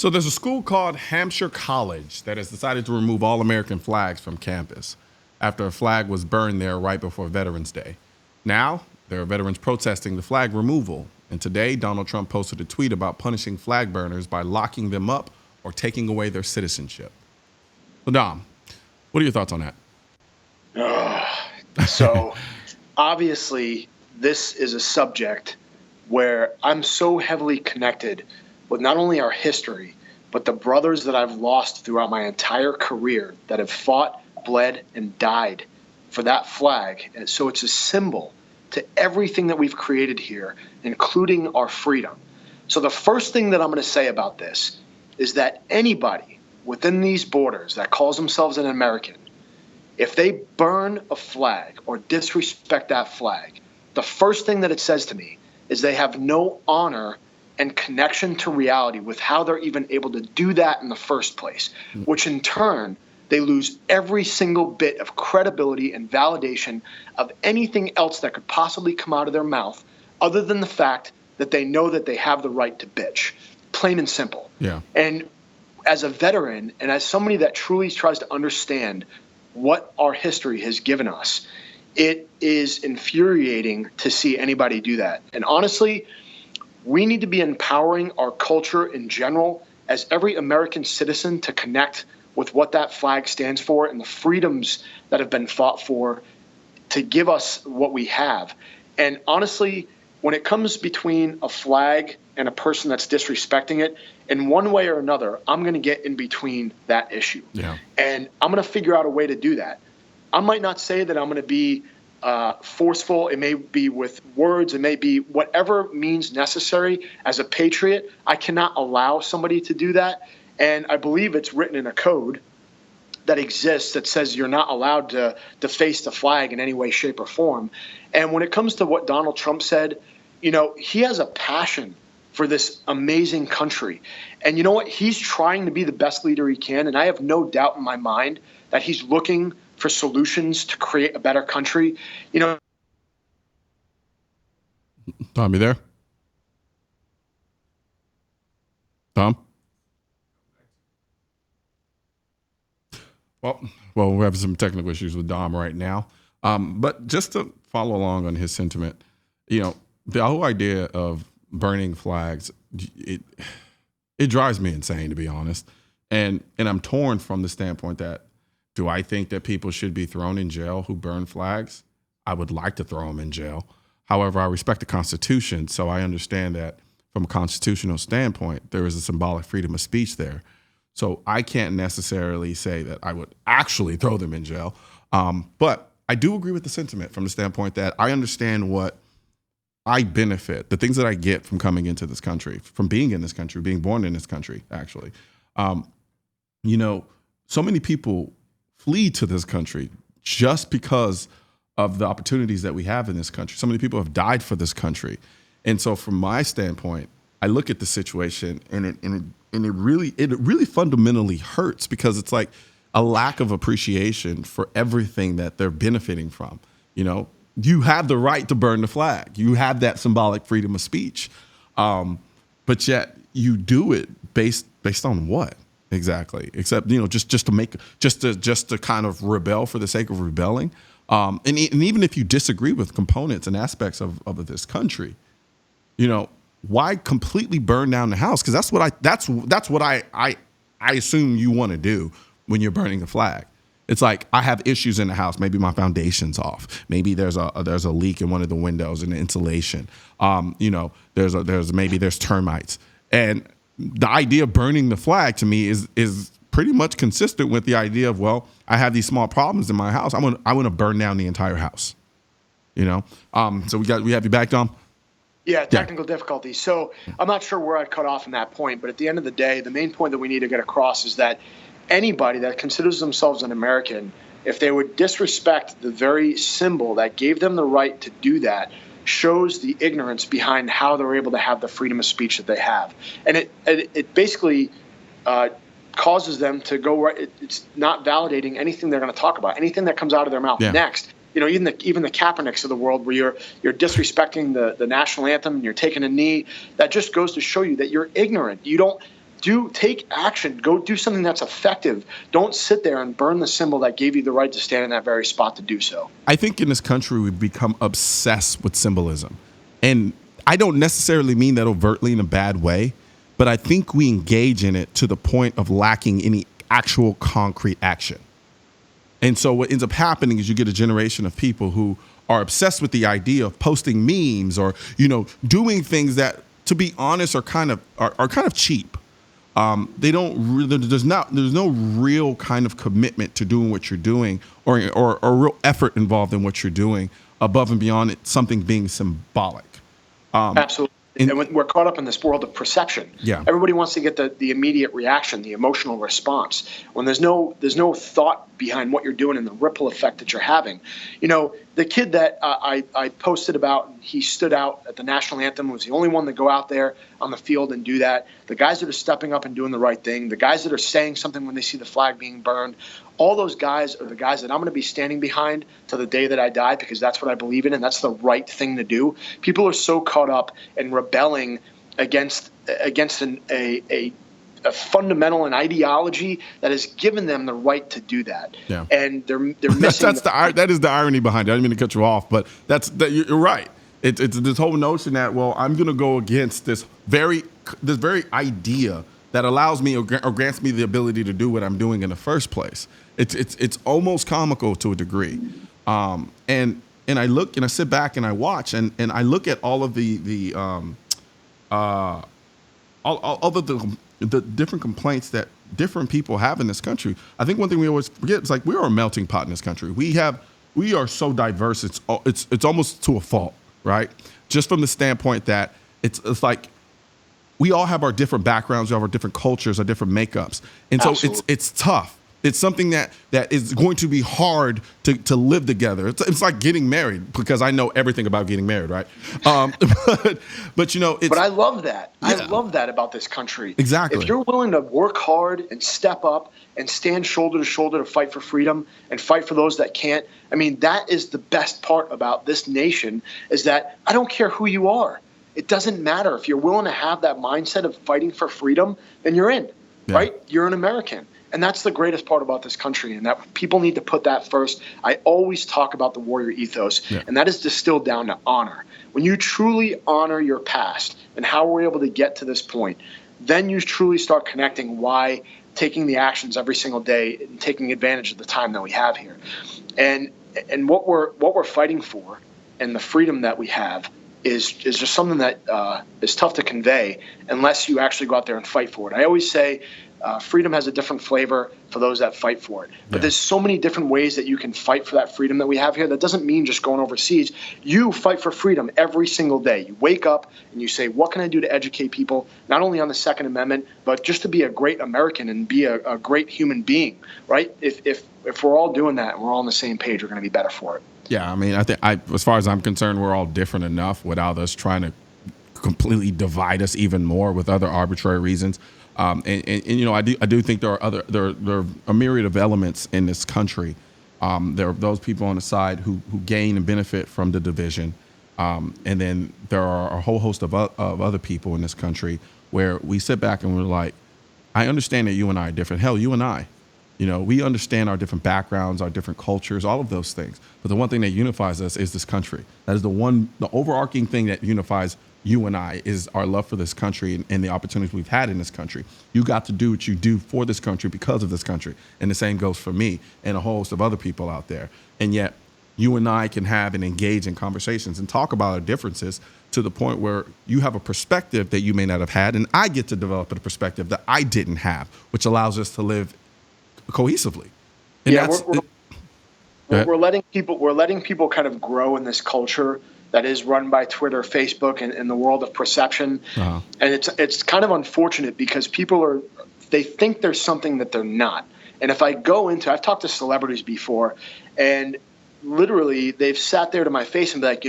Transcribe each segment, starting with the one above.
So there's a school called Hampshire College that has decided to remove all American flags from campus after a flag was burned there right before Veterans Day. Now, there are veterans protesting the flag removal. And today, Donald Trump posted a tweet about punishing flag burners by locking them up or taking away their citizenship. So, Dom, what are your thoughts on that? So, obviously, this is a subject where I'm so heavily connected with not only our history, but the brothers that I've lost throughout my entire career that have fought, bled, and died for that flag. And so it's a symbol to everything that we've created here, including our freedom. So the first thing that I'm going to say about this is that anybody within these borders that calls themselves an American, if they burn a flag or disrespect that flag, the first thing that it says to me is they have no honor and connection to reality with how they're even able to do that in the first place, which in turn, they lose every single bit of credibility and validation of anything else that could possibly come out of their mouth other than the fact that they know that they have the right to bitch, plain and simple. Yeah. And as a veteran and as somebody that truly tries to understand what our history has given us, it is infuriating to see anybody do that. And honestly, we need to be empowering our culture in general as every American citizen to connect with what that flag stands for and the freedoms that have been fought for to give us what we have. And honestly, when it comes between a flag and a person that's disrespecting it, in one way or another, I'm going to get in between that issue. Yeah. And I'm going to figure out a way to do that. I might not say that I'm going to be forceful. It may be with words. It may be whatever means necessary. As a patriot, I cannot allow somebody to do that. And I believe it's written in a code that exists that says you're not allowed to deface the flag in any way, shape, or form. And when it comes to what Donald Trump said, you know, he has a passion for this amazing country. And you know what? He's trying to be the best leader he can. And I have no doubt in my mind that he's looking for solutions to create a better country. You know, Tom, you there? Tom? Well, we're having some technical issues with Dom right now. But just to follow along on his sentiment, you know, the whole idea of burning flags, it drives me insane, to be honest. And I'm torn from the standpoint that, do I think that people should be thrown in jail who burn flags? I would like to throw them in jail. However, I respect the Constitution, so I understand that from a constitutional standpoint, there is a symbolic freedom of speech there. So I can't necessarily say that I would actually throw them in jail. But I do agree with the sentiment from the standpoint that I understand what I benefit, the things that I get from coming into this country, from being in this country, being born in this country, actually. You know, so many people flee to this country just because of the opportunities that we have in this country. So many people have died for this country. And so from my standpoint, I look at the situation and it really fundamentally hurts, because it's like a lack of appreciation for everything that they're benefiting from. You know, you have the right to burn the flag. You have that symbolic freedom of speech. But yet you do it based on what? Exactly. Except, you know, just to kind of rebel for the sake of rebelling. And even if you disagree with components and aspects of this country, you know, why completely burn down the house? Because that's what I assume you want to do when you're burning a flag. It's like, I have issues in the house. Maybe my foundation's off. Maybe there's a leak in one of the windows in the insulation. You know, there's termites. And the idea of burning the flag to me is pretty much consistent with the idea of, well, I have these small problems in my house. I want to burn down the entire house. You know. So we have you back, Dom? Yeah, technical difficulties. So I'm not sure where I cut off in that point, but at the end of the day, the main point that we need to get across is that anybody that considers themselves an American, if they would disrespect the very symbol that gave them the right to do that, shows the ignorance behind how they're able to have the freedom of speech that they have. And it basically causes them to go right. It's not validating anything they're going to talk about, anything that comes out of their mouth next. You know, even the Kaepernicks of the world, where you're disrespecting the national anthem and you're taking a knee, that just goes to show you that you're ignorant. You don't take action. Go do something that's effective. Don't sit there and burn the symbol that gave you the right to stand in that very spot to do so. I think in this country we've become obsessed with symbolism. And I don't necessarily mean that overtly in a bad way, but I think we engage in it to the point of lacking any actual concrete action. And so what ends up happening is you get a generation of people who are obsessed with the idea of posting memes or, doing things that, to be honest, are kind of cheap. They don't really, there's no real kind of commitment to doing what you're doing or real effort involved in what you're doing above and beyond it, something being symbolic. Absolutely. And we're caught up in this world of perception. Yeah. Everybody wants to get the immediate reaction, the emotional response, when there's no thought behind what you're doing and the ripple effect that you're having. The kid that I posted about, he stood out at the national anthem, was the only one to go out there on the field and do that. The guys that are stepping up and doing the right thing, the guys that are saying something when they see the flag being burned, all those guys are the guys that I'm going to be standing behind to the day that I die, because that's what I believe in and that's the right thing to do. People are so caught up in rebelling against a fundamental and ideology that has given them the right to do that. Yeah. And they're missing. That is the irony behind it. I didn't mean to cut you off, but you're right. It's this whole notion that, I'm going to go against this very idea that allows me or grants me the ability to do what I'm doing in the first place. It's almost comical to a degree. And I look and I sit back and I watch and I look at all of all of the different complaints that different people have in this country. I think one thing we always forget is we are a melting pot in this country. We are so diverse. It's almost to a fault, right? Just from the standpoint that it's like we all have our different backgrounds, we have our different cultures, our different makeups, and so it's tough. It's something that is going to be hard to live together. It's like getting married, because I know everything about getting married, right? But I love that. Yeah. I love that about this country. Exactly. If you're willing to work hard and step up and stand shoulder to shoulder to fight for freedom and fight for those that can't, that is the best part about this nation, is that I don't care who you are. It doesn't matter. If you're willing to have that mindset of fighting for freedom, then you're in, right? You're an American. And that's the greatest part about this country, and that people need to put that first. I always talk about the warrior ethos, and that is distilled down to honor. When you truly honor your past and how we're able to get to this point, then you truly start connecting why taking the actions every single day and taking advantage of the time that we have here. And what we're fighting for and the freedom that we have is just something that is tough to convey unless you actually go out there and fight for it. I always say freedom has a different flavor for those that fight for it. But there's so many different ways that you can fight for that freedom that we have here. That doesn't mean just going overseas. You fight for freedom every single day. You wake up and you say, what can I do to educate people, not only on the Second Amendment, but just to be a great American and be a great human being, right? If we're all doing that and we're all on the same page, we're going to be better for it. Yeah, I think as far as I'm concerned, we're all different enough without us trying to completely divide us even more with other arbitrary reasons. I do think there are a myriad of elements in this country. There are those people on the side who gain and benefit from the division, and then there are a whole host of other people in this country where we sit back and we're like, I understand that you and I are different. Hell, you and I. We understand our different backgrounds, our different cultures, all of those things. But the one thing that unifies us is this country. That is the overarching thing that unifies you and I, is our love for this country and the opportunities we've had in this country. You got to do what you do for this country because of this country. And the same goes for me and a whole host of other people out there. And yet you and I can have and engage in conversations and talk about our differences to the point where you have a perspective that you may not have had, and I get to develop a perspective that I didn't have, which allows us to live cohesively. And we're letting people kind of grow in this culture that is run by Twitter, Facebook, and the world of perception. Uh-huh. And it's kind of unfortunate because they think there's something that they're not. And if I've talked to celebrities before, and literally they've sat there to my face and be like,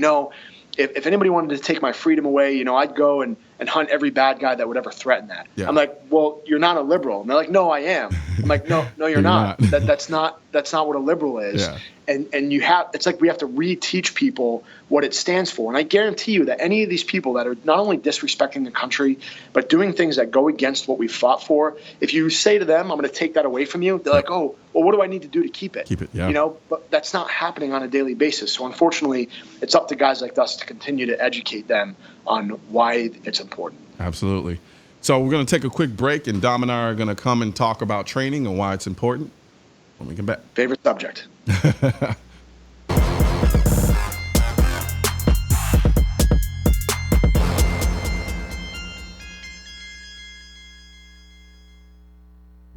if anybody wanted to take my freedom away, I'd go and hunt every bad guy that would ever threaten that. Yeah. I'm like, well, you're not a liberal. And they're like, no, I am. I'm like, no, you're not. That's not what a liberal is. Yeah. and it's like we have to reteach people what it stands for. And I guarantee you that any of these people that are not only disrespecting the country, but doing things that go against what we've fought for, if you say to them, I'm going to take that away from you, they're like, oh, well, what do I need to do to keep it? Keep it, yeah. But that's not happening on a daily basis. So unfortunately, it's up to guys like us to continue to educate them on why it's important. Absolutely. So we're going to take a quick break, and Dom and I are going to come and talk about training and why it's important when we come back. Favorite subject.